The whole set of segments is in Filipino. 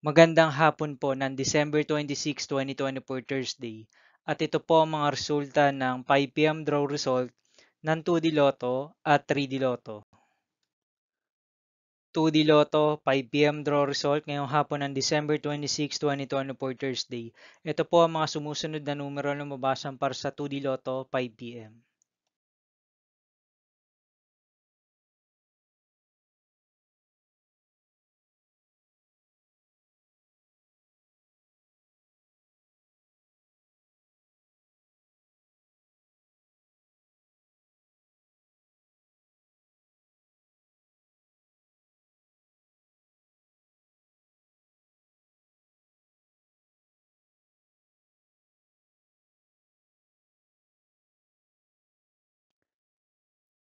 Magandang hapon po ng December 26, 2024 Thursday. At ito po ang mga resulta ng 5 p.m. draw result ng 2D Lotto at 3D Lotto. 2D Lotto 5 p.m. draw result ngayong hapon ng December 26, 2024 Thursday. Ito po ang mga sumusunod na numero na mabasan para sa 2D Lotto 5 p.m.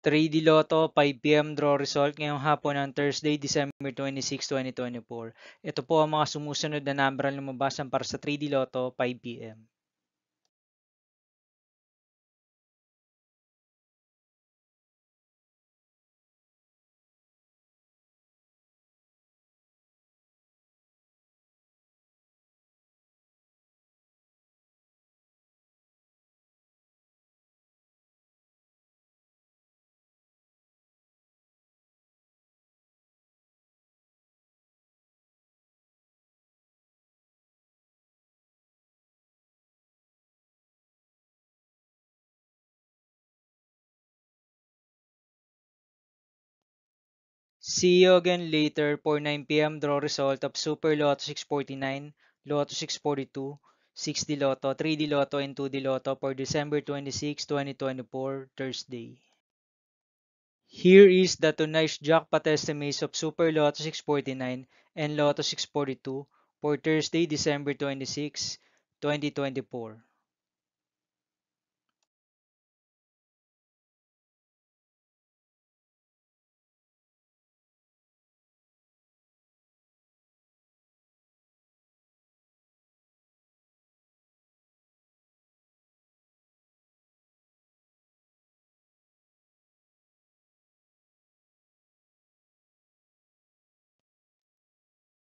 3D Lotto 5 p.m. draw result ngayong hapon ng Thursday, December 26, 2024. Ito po ang mga sumusunod na number na lumabasan para sa 3D Lotto 5 p.m. 'See you again later for 9 p.m. draw result of Super Lotto 649, Lotto 642, 6D Lotto, 3D Lotto, and 2D Lotto for December 26, 2024, Thursday. Here is the tonight's jackpot estimates of Super Lotto 649 and Lotto 642 for Thursday, December 26, 2024.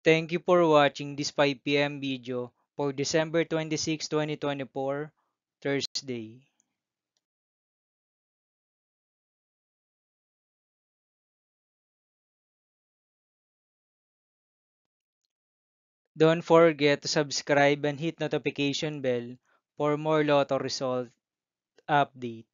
Thank you for watching this 5 p.m. video for December 26, 2024, Thursday. Don't forget to subscribe and hit notification bell for more Lotto result update.